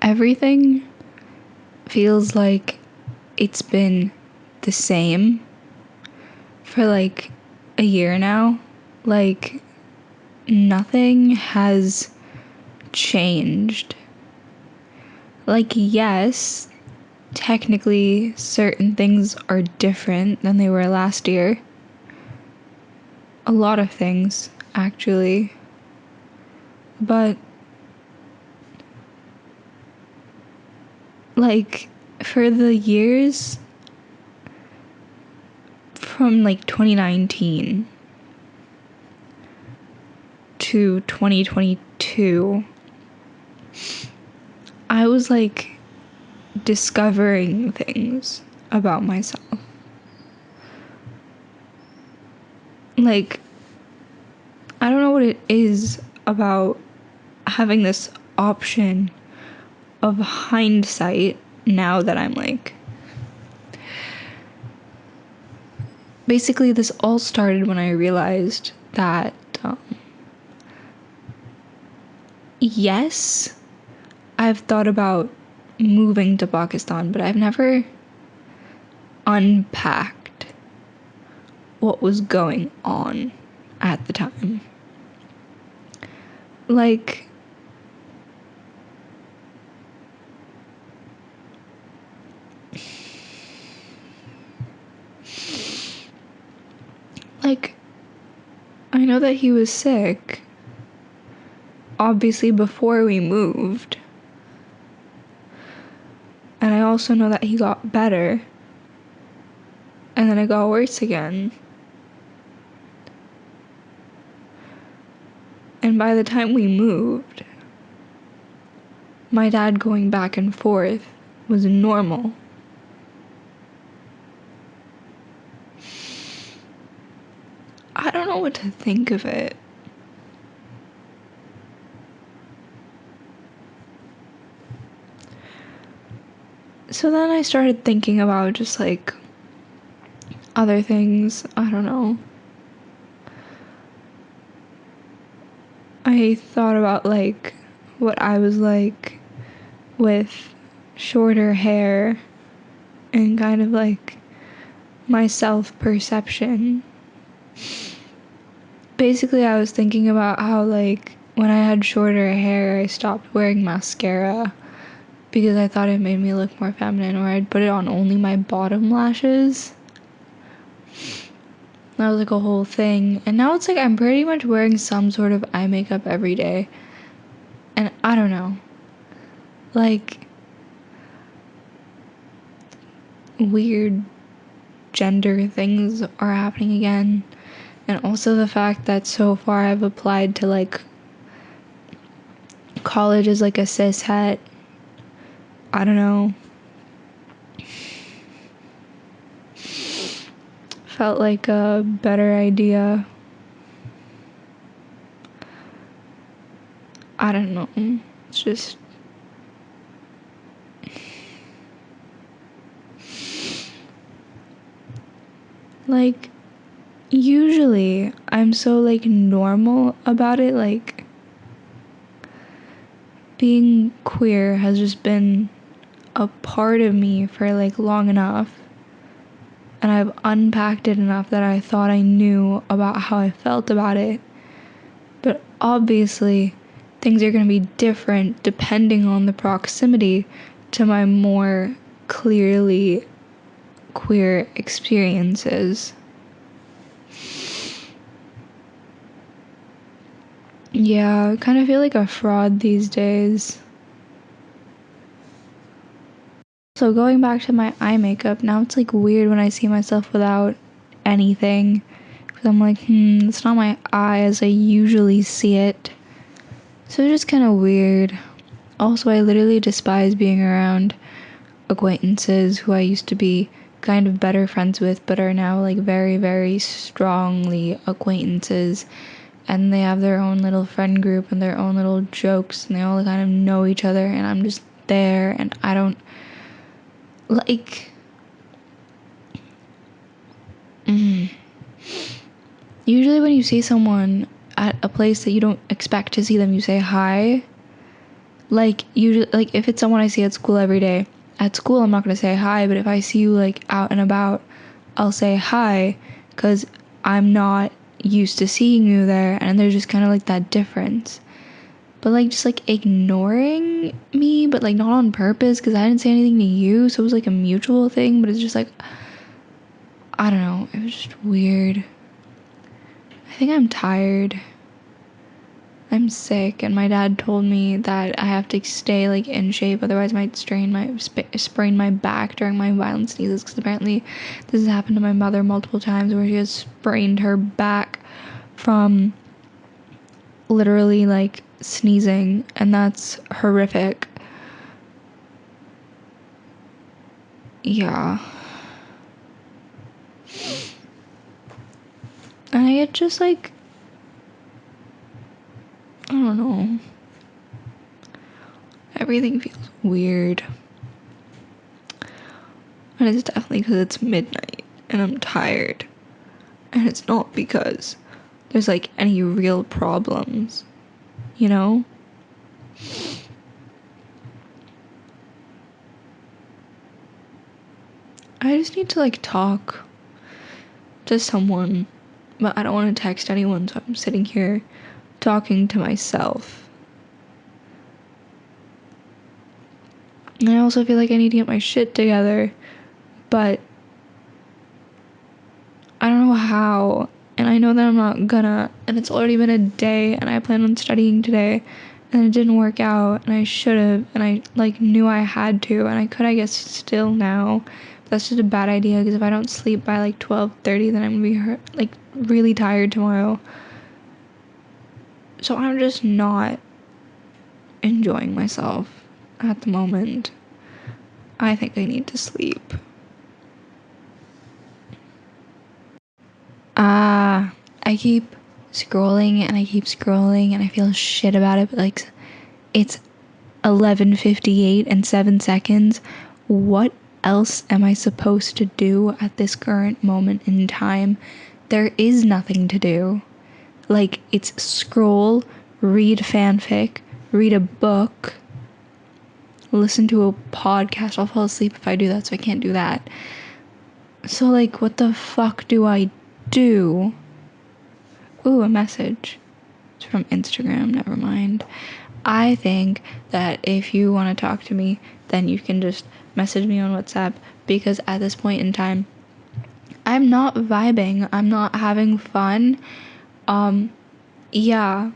everything feels like it's been the same for like a year now. Like, nothing has changed. Like, yes, technically certain things are different than they were last year. A lot of things, actually. But like, for the years from like 2019 to 2022, I was like discovering things about myself. Like, I don't know what it is about having this option of hindsight now that I'm like, basically this all started when I realized that yes, I've thought about moving to Pakistan, but I've never unpacked what was going on at the time. Like, I know that he was sick, obviously, before we moved. And I also know that he got better. And then it got worse again. And by the time we moved, my dad going back and forth was normal. I don't know what to think of it. So then I started thinking about just like other things. I don't know. I thought about like what I was like with shorter hair and kind of like my self-perception. Basically, I was thinking about how like when I had shorter hair, I stopped wearing mascara because I thought it made me look more feminine, or I'd put it on only my bottom lashes. That was like a whole thing. And now it's like I'm pretty much wearing some sort of eye makeup every day. And I don't know. Like, weird gender things are happening again. And also the fact that so far I've applied to like college as like a cis het. I don't know. Felt like a better idea. I don't know. It's just like, usually I'm so like normal about it. Like, being queer has just been a part of me for like long enough, and I've unpacked it enough that I thought I knew about how I felt about it. But obviously things are going to be different depending on the proximity to my more clearly queer experiences. Yeah, I kind of feel like a fraud these days. So going back to my eye makeup, now it's like weird when I see myself without anything. Because I'm like, it's not my eye as I usually see it. So it's just kind of weird. Also, I literally despise being around acquaintances who I used to be kind of better friends with, but are now like very, very strongly acquaintances. And they have their own little friend group and their own little jokes, and they all kind of know each other, and I'm just there, and I don't like usually when you see someone at a place that you don't expect to see them, you say hi. Like, like, if it's someone I see at school every day, at school I'm not going to say hi, but if I see you, like, out and about, I'll say hi, because I'm not used to seeing you there, and there's just kind of, like, that difference. But, like, just, like, ignoring me, but, like, not on purpose, because I didn't say anything to you, so it was, like, a mutual thing, but it's just, like, I don't know, it was just weird. I think I'm tired. I'm sick, and my dad told me that I have to stay, like, in shape, otherwise I might sprain my back during my violent sneezes, because apparently this has happened to my mother multiple times, where she has sprained her back from literally, like, sneezing, and that's horrific. Yeah. And I get just, like, I don't know. Everything feels weird. And it's definitely because it's midnight and I'm tired. And it's not because there's, like, any real problems, you know? I just need to, like, talk to someone, but I don't want to text anyone, so I'm sitting here talking to myself. And I also feel like I need to get my shit together, but I don't know how, and I know that I'm not gonna, and it's already been a day, and I plan on studying today, and it didn't work out, and I should have, and I, like, knew I had to, and I could, I guess, still now, but that's just a bad idea, because if I don't sleep by, like, 12:30, then I'm gonna be like, really tired tomorrow. So I'm just not enjoying myself at the moment. I think I need to sleep. I keep scrolling and I keep scrolling and I feel shit about it, but, like, it's 11:58 and 7 seconds. What else am I supposed to do at this current moment in time? There is nothing to do. Like, it's scroll, read fanfic, read a book, listen to a podcast. I'll fall asleep if I do that, so I can't do that. So, like, what the fuck do I do? Ooh, a message. It's from Instagram, never mind. I think that if you want to talk to me, then you can just message me on WhatsApp, because at this point in time, I'm not vibing. I'm not having fun. Yeah.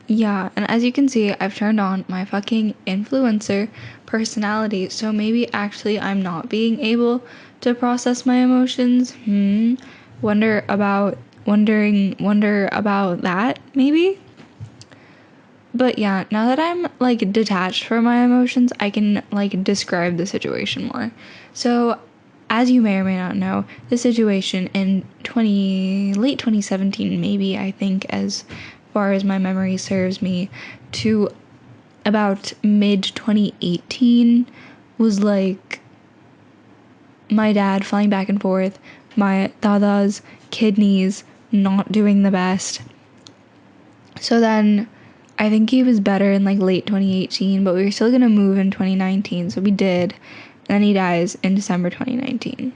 Yeah, and as you can see, I've turned on my fucking influencer personality, so maybe actually I'm not being able to process my emotions. Wonder about that, maybe? But yeah, now that I'm, like, detached from my emotions, I can, like, describe the situation more. So, as you may or may not know, the situation in late 2017, maybe, I think, as far as my memory serves me, to about mid 2018 was, like, my dad flying back and forth, my dada's kidneys not doing the best. So then I think he was better in, like, late 2018, but we were still gonna move in 2019, so we did. And then he dies in December 2019.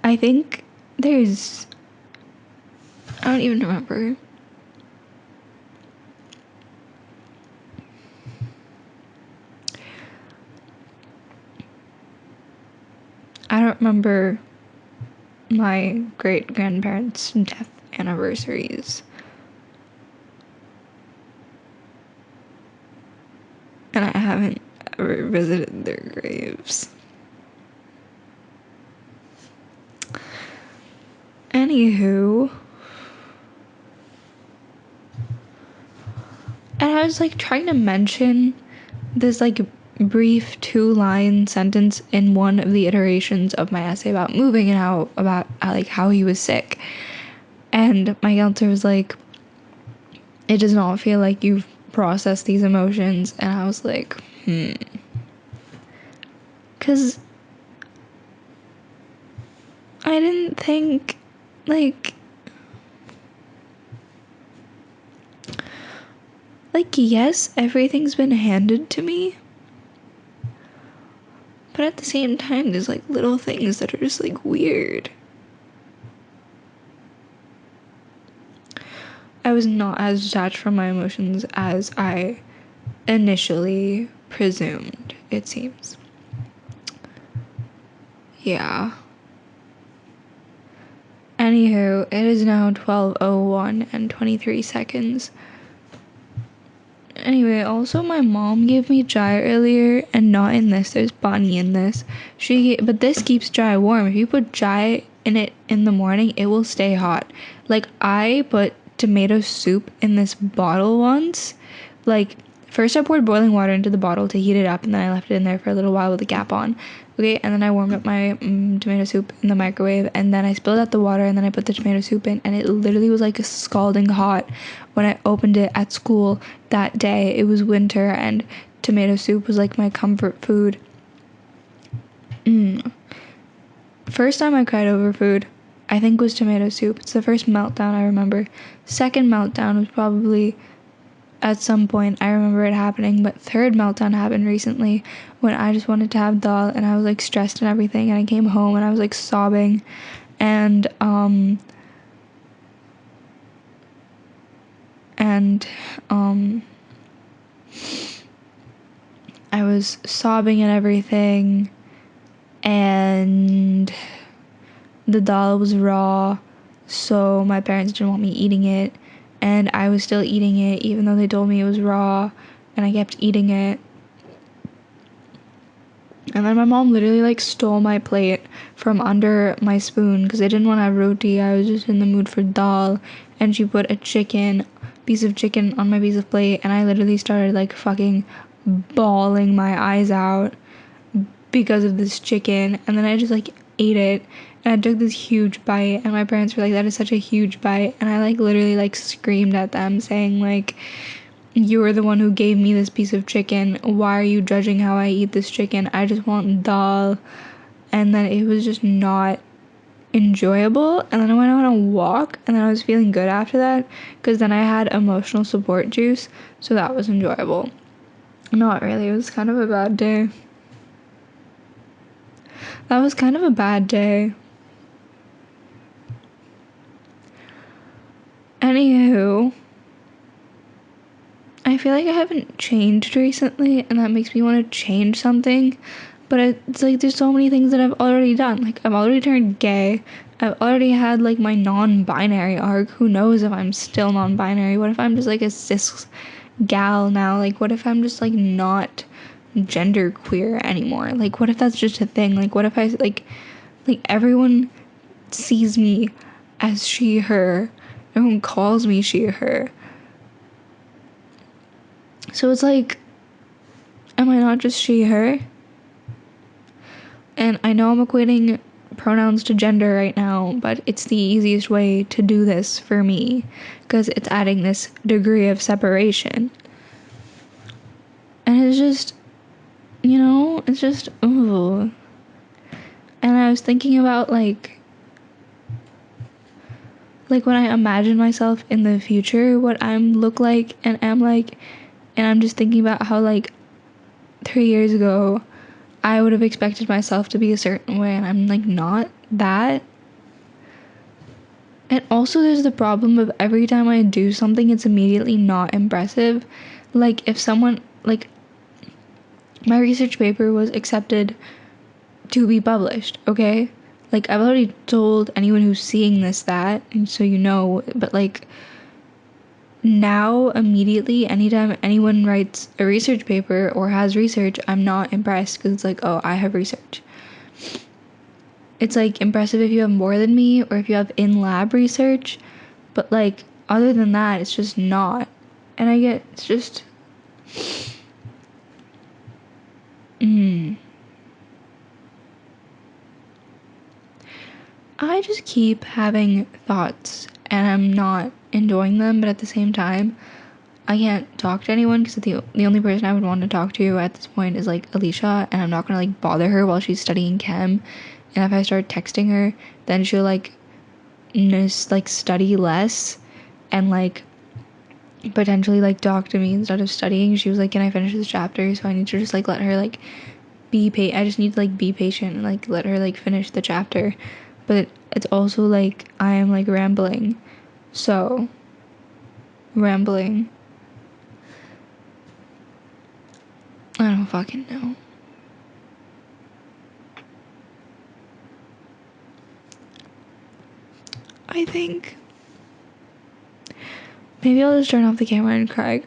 I think I don't even remember. I don't remember my great-grandparents' death anniversaries. And I haven't ever visited their graves. Anywho. And I was, like, trying to mention this, like, brief 2-line sentence in one of the iterations of my essay about moving and how he was sick. And my counselor was like, it does not feel like you've processed these emotions. And I was like, because I didn't think, like, Like, yes, everything's been handed to me, but at the same time, there's like little things that are just like weird. I was not as detached from my emotions as I initially presumed, it seems. Yeah. Anywho, it is now 12:01 and 23 seconds. Anyway, also my mom gave me chai earlier, and not in this, there's Bonnie in this. But this keeps chai warm. If you put chai in it in the morning, it will stay hot. Like, I put tomato soup in this bottle once. Like, first I poured boiling water into the bottle to heat it up, and then I left it in there for a little while with the cap on. Okay, and then I warmed up my tomato soup in the microwave, and then I spilled out the water, and then I put the tomato soup in, and it literally was like scalding hot when I opened it at school that day. It was winter, and tomato soup was like my comfort food. First time I cried over food, I think, was tomato soup. It's the first meltdown I remember. Second meltdown was probably at some point, I remember it happening, but third meltdown happened recently when I just wanted to have dal, and I was like stressed and everything, and I came home and I was like sobbing, and I was sobbing and everything, and the dal was raw, so my parents didn't want me eating it, and I was still eating it even though they told me it was raw, and I kept eating it. And then my mom literally like stole my plate from under my spoon because I didn't want to have roti. I was just in the mood for dal, and she put a piece of chicken on my piece of plate, and I literally started like fucking bawling my eyes out because of this chicken. And then I just like ate it, and I took this huge bite, and my parents were like, that is such a huge bite, and I like literally like screamed at them saying like, you were the one who gave me this piece of chicken. Why are you judging how I eat this chicken? I just want dal. And then it was just not enjoyable. And then I went on a walk, and then I was feeling good after that because then I had emotional support juice. So that was enjoyable. Not really. It was kind of a bad day. That was kind of a bad day. Anywho, I feel like I haven't changed recently, and that makes me want to change something. But it's like there's so many things that I've already done. Like, I've already turned gay. I've already had like my non-binary arc. Who knows if I'm still non-binary? What if I'm just like a cis gal now? Like, what if I'm just like not gender queer anymore? Like, what if that's just a thing? Like, what if I like everyone sees me as she, her. Everyone calls me she, her. So it's like, am I not just she, her? And I know I'm equating pronouns to gender right now, but it's the easiest way to do this for me because it's adding this degree of separation. And it's just, it's just, ooh. And I was thinking about like when I imagine myself in the future, what I'm look like and am like, and I'm just thinking about how like 3 years ago I would have expected myself to be a certain way, and I'm like not that. And also there's the problem of every time I do something, it's immediately not impressive. Like, if someone, like, my research paper was accepted to be published, okay? Like, I've already told anyone who's seeing this that, and so but like, now immediately anytime anyone writes a research paper or has research, I'm not impressed because it's like, oh, I have research. It's like impressive if you have more than me or if you have in-lab research, but like other than that, it's just not. And it's just I just keep having thoughts and I'm not enjoying them, but at the same time, I can't talk to anyone because the only person I would want to talk to at this point is like Alicia, and I'm not gonna like bother her while she's studying chem. And if I start texting her, then she'll like just like study less and like potentially like talk to me instead of studying. She was like, can I finish this chapter? So I need to just like let her like I just need to like be patient and like let her like finish the chapter. But it's also like I am like rambling. So rambling. I don't fucking know. I think maybe I'll just turn off the camera and cry.